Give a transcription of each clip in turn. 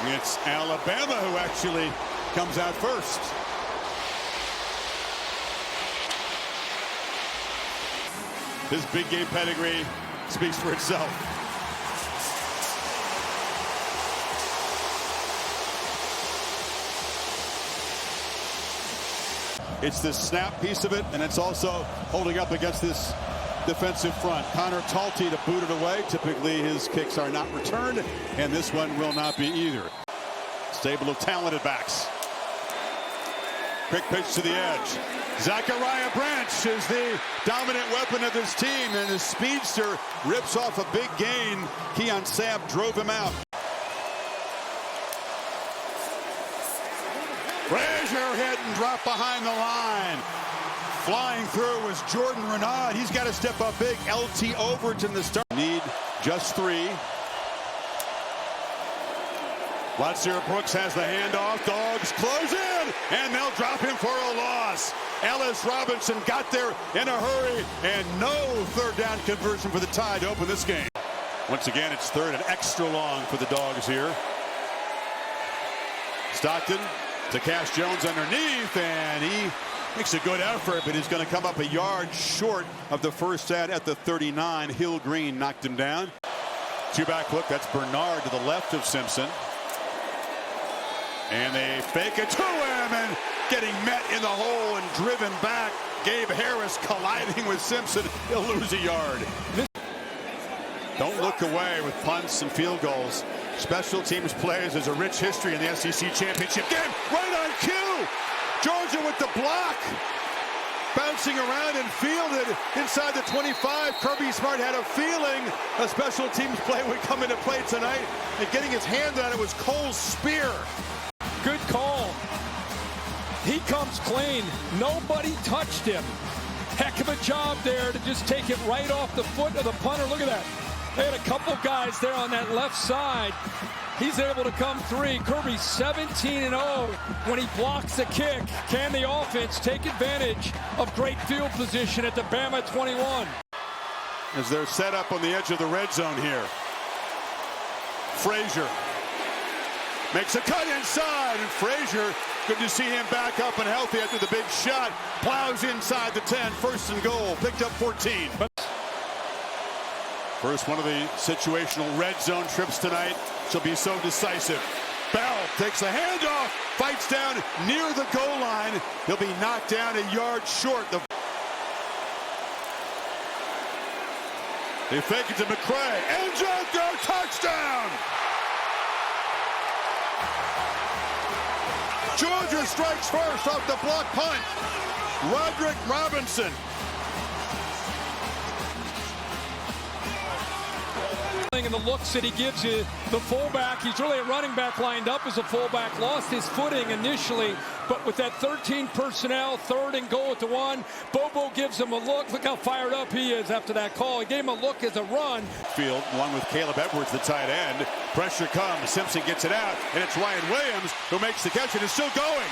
It's Alabama who actually comes out first. His big game pedigree speaks for itself. It's the snap piece of it, and it's also holding up against this defensive front. Connor Talty to boot it away. Typically his kicks are not returned, and this one will not be either. Stable of talented backs. Quick pitch to the edge. Zachariah Branch is the dominant weapon of this team, and his speedster rips off a big gain. Keon Sabb drove him out. Frazier hit and dropped behind the line. Flying through was Jordan Renaud. He's got to step up big. LT Overton the start. Need just 3. Latsir Brooks has the handoff. Dogs close in, and they'll drop him for a loss. Ellis Robinson got there in a hurry, and no third down conversion for the Tide to open this game. Once again, it's third and extra long for the Dogs here. Stockton to Cash Jones underneath, and he makes a good effort, but he's going to come up a yard short of the first down at the 39. Hill Green knocked him down. Two-back look. That's Bernard to the left of Simpson. And they fake it to him, and getting met in the hole and driven back. Gabe Harris colliding with Simpson. He'll lose a yard. Don't look away with punts and field goals. Special teams plays. There's a rich history in the SEC championship game. Right on cue. Georgia with the block. Bouncing around and fielded inside the 25. Kirby Smart had a feeling a special teams play would come into play tonight. And getting his hand on it was Cole's spear. Good call. He comes clean. Nobody touched him. Heck of a job there to just take it right off the foot of the punter. Look at that. They had a couple guys there on that left side. He's able to come through. Kirby 17-0 when he blocks the kick. Can the offense take advantage of great field position at the Bama 21? As they're set up on the edge of the red zone here. Frazier makes a cut inside, and Frazier, good to see him back up and healthy after the big shot. Plows inside the 10, first and goal, picked up 14. First one of the situational red zone trips tonight. She'll be so decisive. Bell takes the handoff, fights down near the goal line. He'll be knocked down a yard short. They fake it to McCray. End zone throw, touchdown! Georgia strikes first off the block punt. Roderick Robinson. And the looks that he gives you, the fullback, he's really a running back lined up as a fullback, lost his footing initially, but with that 13 personnel, third and goal at the 1, Bobo gives him a look. Look how fired up he is after that call. He gave him a look as a run. Field, along with Caleb Edwards, the tight end. Pressure comes, Simpson gets it out, and it's Ryan Williams who makes the catch and is still going.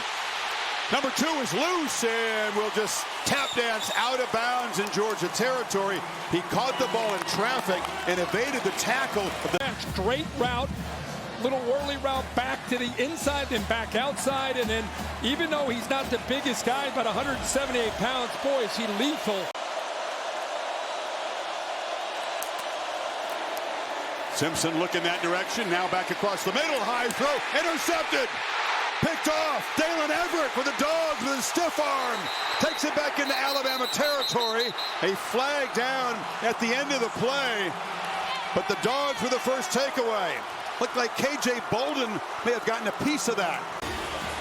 Number 2 is loose and will just tap dance out of bounds in Georgia territory. He caught the ball in traffic and evaded the tackle. Straight route, little whirly route back to the inside, then back outside. And then even though he's not the biggest guy, about 178 pounds, boy, is he lethal. Simpson looking that direction, now back across the middle, high throw, intercepted. Picked off. Dalen Everett for the Dogs with a stiff arm. Takes it back into Alabama territory. A flag down at the end of the play. But the Dogs with the first takeaway. Looked like KJ Bolden may have gotten a piece of that.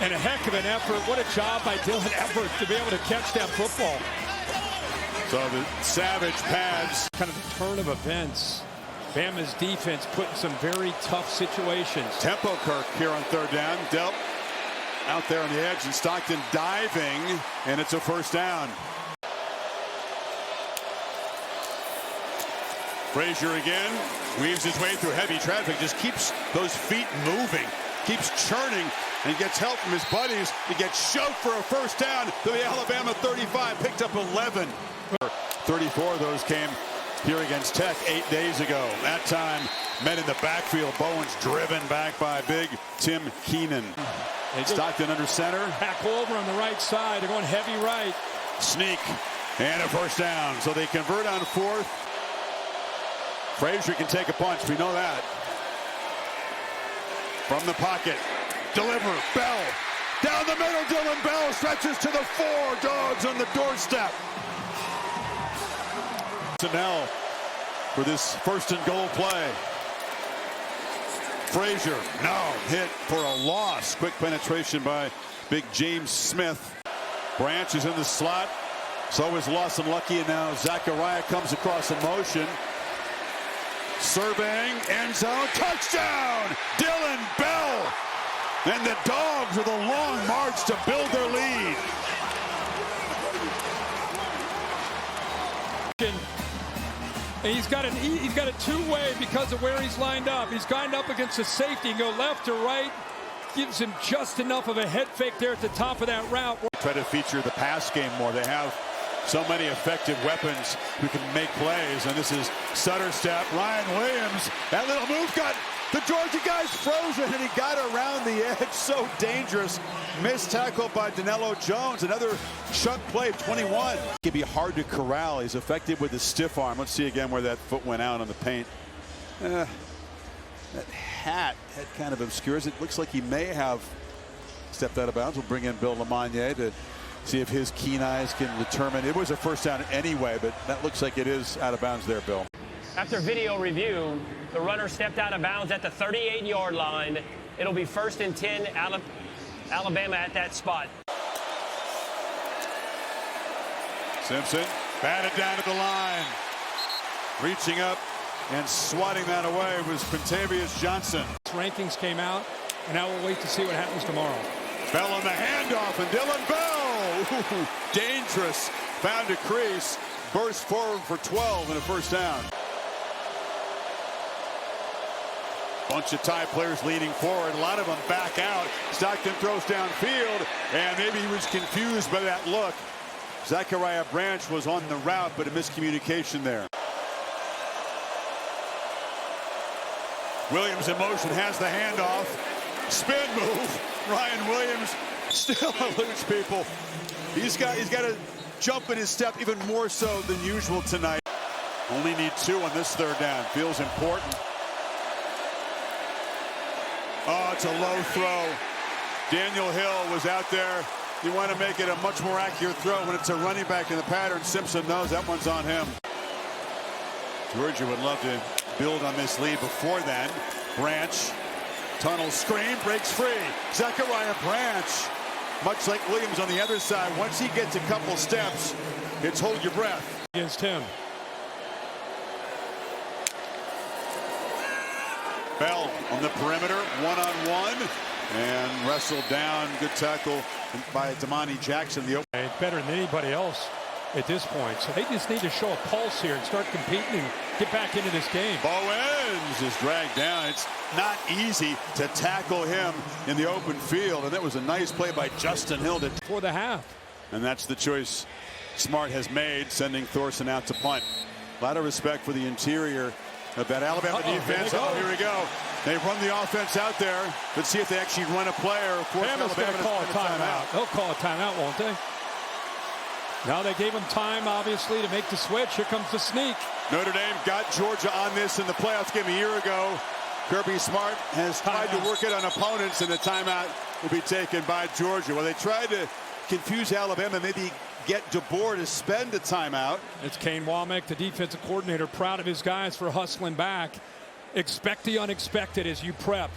And a heck of an effort. What a job by Dylan Everett to be able to catch that football. So the Savage pads. Kind of a turn of events. Bama's defense put in some very tough situations. Tempo Kirk here on third down. Dealt out there on the edge, and Stockton diving, and it's a first down. Frazier again, weaves his way through heavy traffic, just keeps those feet moving, keeps churning, and he gets help from his buddies. He gets shoved for a first down to the Alabama 35, picked up 11. 34 of those came here against Tech 8 days ago. That time, met in the backfield. Bowens driven back by big Tim Keenan. Stockton under center. Tackle over on the right side. They're going heavy right. Sneak and a first down. So they convert on fourth. Frazier can take a punch. We know that. From the pocket. Deliver. Bell. Down the middle. Dylan Bell stretches to the 4. Dogs on the doorstep. Snell for this first and goal play. Frazier. No. Hit for a loss. Quick penetration by big James Smith. Branch is in the slot. So is Lawson Lucky, and now Zachariah comes across in motion. Surveying, end zone, touchdown! Dylan Bell! And the Dogs with a long march to build their lead. And he's got a two-way because of where he's lined up. He's lined up against a safety and go left or right. Gives him just enough of a head fake there at the top of that route. Try to feature the pass game more. They have so many effective weapons who can make plays. And this is Sutter step. Ryan Williams. That little move got the Georgia guys frozen, and he got around the edge. So dangerous. Missed tackle by Danilo Jones. Another chunk play, 21. It can be hard to corral. He's effective with his stiff arm. Let's see again where that foot went out on the paint. That hat kind of obscures it. Looks like he may have stepped out of bounds. We'll bring in Bill Lamagna to see if his keen eyes can determine. It was a first down anyway, but that looks like it is out of bounds there, Bill. After video review, the runner stepped out of bounds at the 38-yard line. It'll be 1st and 10, Alabama at that spot. Simpson batted down to the line. Reaching up and swatting that away was Quintavious Johnson. Rankings came out, and now we'll wait to see what happens tomorrow. Bell on the handoff, and Dylan Bell. Ooh, dangerous. Found a crease. Burst forward for 12 and a first down. Bunch of Tide players leaning forward. A lot of them back out. Stockton throws downfield, and maybe he was confused by that look. Zachariah Branch was on the route, but a miscommunication there. Williams in motion, has the handoff. Spin move. Ryan Williams still eludes people. He's got to jump in his step even more so than usual tonight. Only need 2 on this third down. Feels important. Oh, it's a low throw. Daniel Hill was out there. You want to make it a much more accurate throw when it's a running back in the pattern. Simpson knows that one's on him. Georgia would love to build on this lead before then. Branch, tunnel screen, breaks free. Zachariah Branch, much like Williams on the other side, once he gets a couple steps, it's hold your breath. Against him. Bell on the perimeter, one-on-one, and wrestled down. Good tackle by Damani Jackson. Better than anybody else at this point. So they just need to show a pulse here and start competing and get back into this game. Bowens is dragged down. It's not easy to tackle him in the open field, and that was a nice play by Justin Hill for the half. And that's the choice Smart has made, sending Thorson out to punt. A lot of respect for the interior of that Alabama defense. Oh, here we go. They run the offense out there. Let's see if they actually run a play or force Alabama's going to call a timeout. They'll call a timeout, won't they? Now they gave him time, obviously, to make the switch. Here comes the sneak. Notre Dame got Georgia on this in the playoffs game a year ago. Kirby Smart has tried to work it on opponents, and the timeout will be taken by Georgia. Well, they tried to confuse Alabama, maybe get DeBoer to spend a timeout. It's Kane Womack, the defensive coordinator, proud of his guys for hustling back. Expect the unexpected as you prep.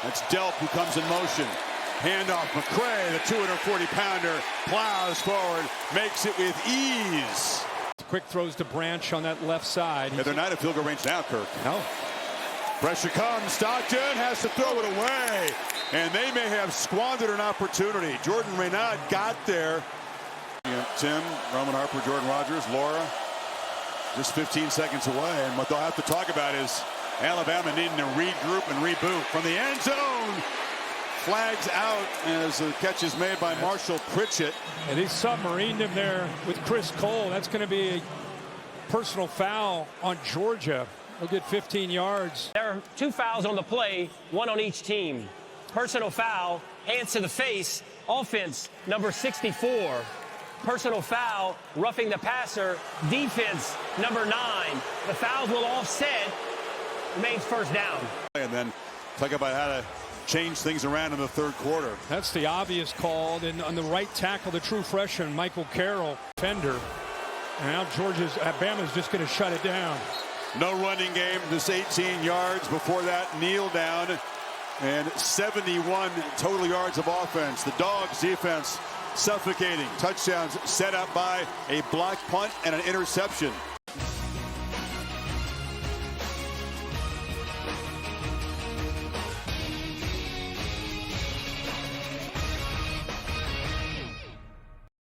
That's Delp who comes in motion. Handoff, McCray, the 240-pounder, plows forward, makes it with ease. Quick throws to Branch on that left side. Yeah, they're not at field goal range now, Kirk. No. Pressure comes. Stockton has to throw it away. And they may have squandered an opportunity. Jordan Renaud got there. Tim, Roman Harper, Jordan Rogers, Laura, just 15 seconds away. And what they'll have to talk about is Alabama needing to regroup and reboot. From the end zone, flags out as the catch is made by Marshall Pritchett. And he submarined him there with Chris Cole. That's going to be Personal foul on Georgia. They'll get 15 yards. There are 2 fouls on the play, 1 on each team. Personal foul, hands to the face, offense number 64. Personal foul, roughing the passer, defense number 9. The fouls will offset, remains first down. And then talk about how to change things around in the third quarter. That's the obvious call. And on the right tackle, the true freshman, Michael Carroll, defender. And now Alabama's just going to shut it down. No running game, this 18 yards. Before that, kneel down. And 71 total yards of offense. The Dogs defense suffocating. Touchdowns set up by a blocked punt and an interception.